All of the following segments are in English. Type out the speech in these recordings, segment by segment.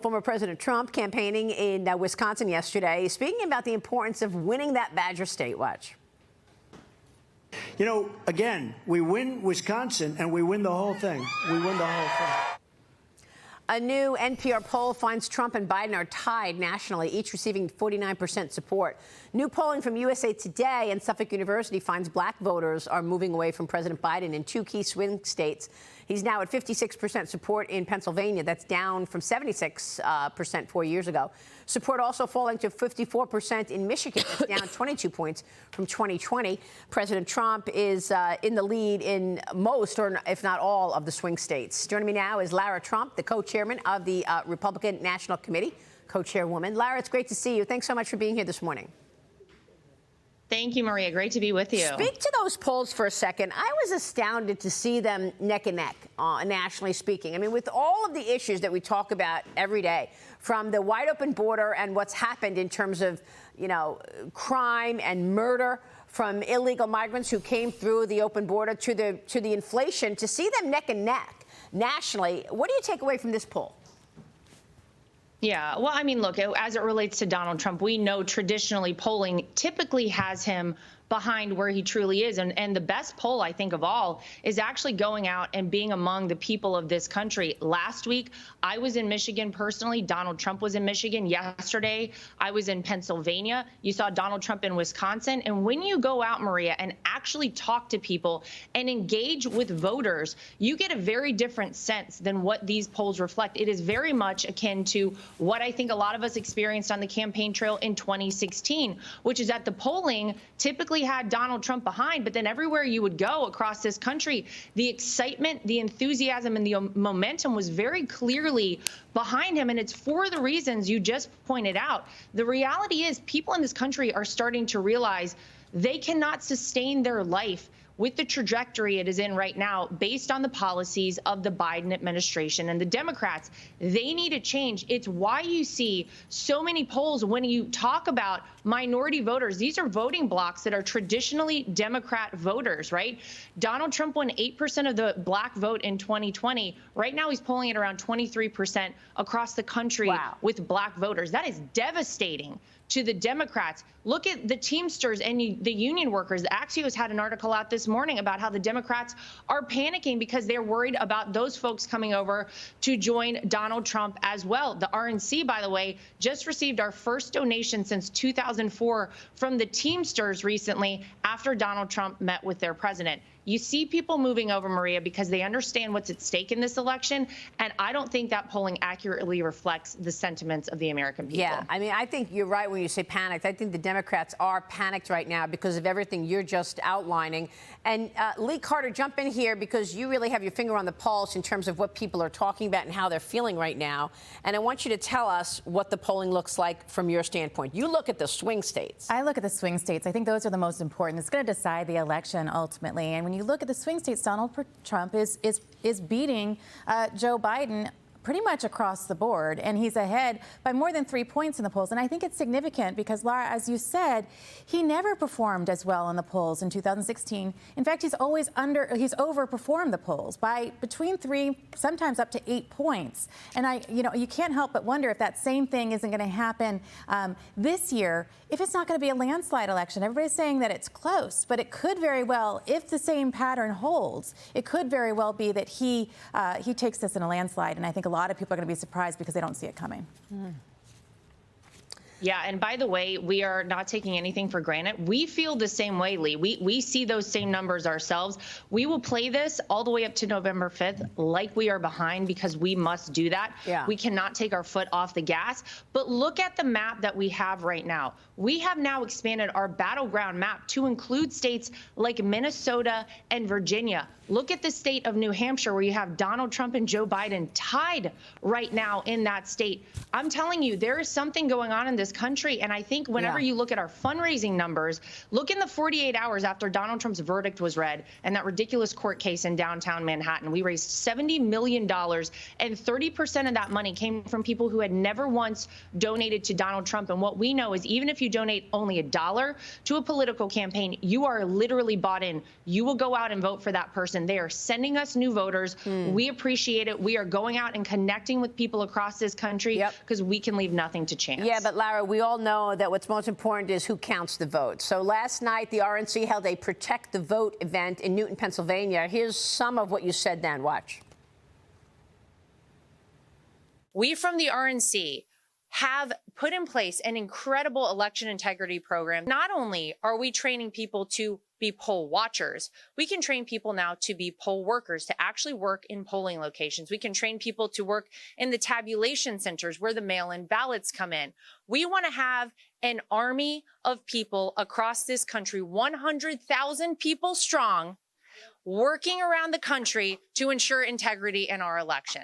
Former President Trump campaigning in Wisconsin yesterday, speaking about the importance of winning that Badger state. Watch. You know, again, we win Wisconsin and we win the whole thing. We win the whole thing. A new NPR poll finds Trump and Biden are tied nationally, each receiving 49% support. New polling from USA Today and Suffolk University finds black voters are moving away from President Biden in two key swing states. He's now at 56% support in Pennsylvania. That's down from 76% 4 years ago. Support also falling to 54% in Michigan. That's down 22 points from 2020. President Trump is in the lead in most, or if not all, of the swing states. Joining me now is Lara Trump, the co-chairman of the Republican National Committee, co-chairwoman. Lara, it's great to see you. Thanks so much for being here this morning. Thank you, Maria. Great to be with you. Speak to those polls for a second. I was astounded to see them neck and neck, nationally speaking. I mean, with all of the issues that we talk about every day, from the wide open border and what's happened in terms of, you know, crime and murder, from illegal migrants who came through the open border to the inflation, to see them neck and neck nationally. What do you take away from this poll? Yeah, well, I mean, look, as it relates to Donald Trump, we know traditionally polling typically has him behind where he truly is. And the best poll, I think, of all is actually going out and being among the people of this country. Last week, I was in Michigan personally. Donald Trump was in Michigan. Yesterday, I was in Pennsylvania. You saw Donald Trump in Wisconsin. And when you go out, Maria, and actually talk to people and engage with voters, you get a very different sense than what these polls reflect. It is very much akin to what I think a lot of us experienced on the campaign trail in 2016, which is that the polling typically had Donald Trump behind, but then everywhere you would go across this country, the excitement, the enthusiasm, and the momentum was very clearly behind him. And it's for the reasons you just pointed out. The reality is people in this country are starting to realize they cannot sustain their life with the trajectory it is in right now, based on the policies of the Biden administration and the Democrats. They need a change. It's why you see so many polls when you talk about minority voters. These are voting blocs that are traditionally Democrat voters, right? Donald Trump won 8% of the black vote in 2020. Right now, he's polling at around 23% across the country with black voters. That is devastating to the Democrats. Look at the Teamsters and the union workers. Axios had an article out this morning about how the Democrats are panicking because they're worried about those folks coming over to join Donald Trump as well. The RNC, by the way, just received our first donation since 2004 from the Teamsters recently after Donald Trump met with their president. You see people moving over, Maria, because they understand what's at stake in this election. And I don't think that polling accurately reflects the sentiments of the American people. Yeah, I mean, I think you're right when you say panicked. I think the Democrats are panicked right now because of everything you're just outlining. And Lee Carter, jump in here because you really have your finger on the pulse in terms of what people are talking about and how they're feeling right now. And I want you to tell us what the polling looks like from your standpoint. You look at the swing states. I look at the swing states. I think those are the most important. It's going to decide the election ultimately. And when you look at the swing states, Donald Trump is beating Joe Biden pretty much across the board, and he's ahead by more than 3 points in the polls. And I think it's significant because, Lara, as you said, he never performed as well in the polls in 2016. In fact, he's overperformed the polls by between 3, sometimes up to 8 points. And you can't help but wonder if that same thing isn't going to happen this year, if it's not going to be a landslide election. Everybody's saying that it's close, but it could very well, if the same pattern holds, it could very well be that he takes this in a landslide. And I think a lot of people are going to be surprised because they don't see it coming. Yeah, and by the way, we are not taking anything for granted. We feel the same way, Lee. We see those same numbers ourselves. We will play this all the way up to November 5th like we are behind because we must do that. Yeah. We cannot take our foot off the gas. But look at the map that we have right now. We have now expanded our battleground map to include states like Minnesota and Virginia. Look at the state of New Hampshire, where you have Donald Trump and Joe Biden tied right now in that state. I'm telling you, there is something going on in this this country. And I think whenever you look at our fundraising numbers, look in the 48 hours after Donald Trump's verdict was read and that ridiculous court case in downtown Manhattan, we raised $70 million, and 30% of that money came from people who had never once donated to Donald Trump. And what we know is even if you donate only $1 to a political campaign, you are literally bought in. You will go out and vote for that person. They are sending us new voters. We appreciate it. We are going out and connecting with people across this country because we can leave nothing to chance. Yeah, but Lara, we all know that what's most important is who counts the votes. So last night, the RNC held a Protect the Vote event in Newton, Pennsylvania. Here's some of what you said then. Watch. We from the RNC have put in place an incredible election integrity program. Not only are we training people to be poll watchers, we can train people now to be poll workers, to actually work in polling locations. We can train people to work in the tabulation centers where the mail-in ballots come in. We want to have an army of people across this country, 100,000 people strong, working around the country to ensure integrity in our election.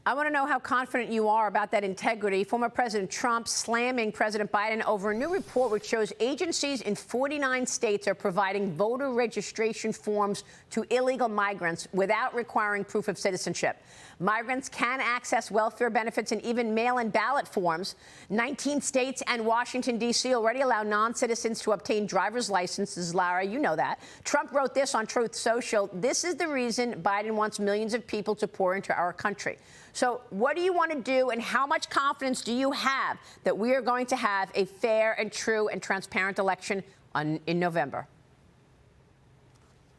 I want to know how confident you are about that integrity. Former President Trump slamming President Biden over a new report which shows agencies in 49 states are providing voter registration forms to illegal migrants without requiring proof of citizenship. Migrants can access welfare benefits and even mail-in ballot forms. 19 states and Washington, D.C. already allow non-citizens to obtain driver's licenses. Lara, you know that. Trump wrote this on Truth Social. This is the reason Biden wants millions of people to pour into our country. So what do you want to do, and how much confidence do you have that we are going to have a fair and true and transparent election in November?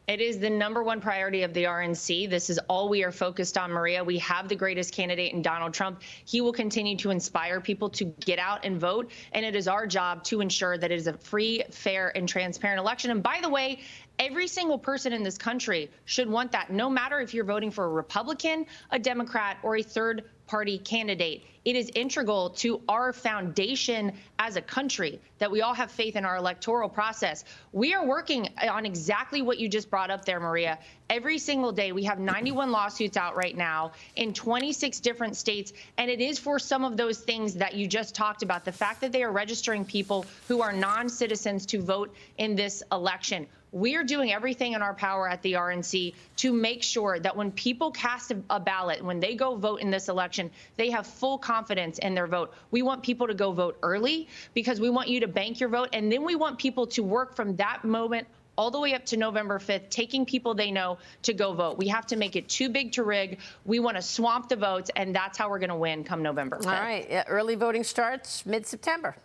It is the #1 priority of the RNC. This is all we are focused on, Maria. We have the greatest candidate in Donald Trump. He will continue to inspire people to get out and vote, and it is our job to ensure that it is a free, fair, and transparent election. And by the way, every single person in this country should want that, no matter if you're voting for a Republican, a Democrat, or a third-party candidate. It is integral to our foundation as a country that we all have faith in our electoral process. We are working on exactly what you just brought up there, Maria. Every single day, we have 91 lawsuits out right now in 26 different states, and it is for some of those things that you just talked about, the fact that they are registering people who are non-citizens to vote in this election. We are doing everything in our power at the RNC to make sure that when people cast a ballot, when they go vote in this election, they have full confidence in their vote. We want people to go vote early because we want you to bank your vote, and then we want people to work from that moment all the way up to November 5th, taking people they know to go vote. We have to make it too big to rig. We want to swamp the votes, and that's how we're going to win come November 5th. All right. Early voting starts mid-September.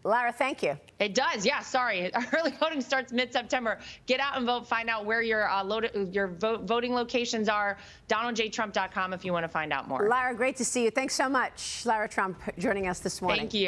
Lara, thank you. It does. Yeah, sorry. Early voting starts mid-September. Get out and vote. Find out where your voting locations are. DonaldJTrump.com if you want to find out more. Lara, great to see you. Thanks so much. Lara Trump joining us this morning. Thank you.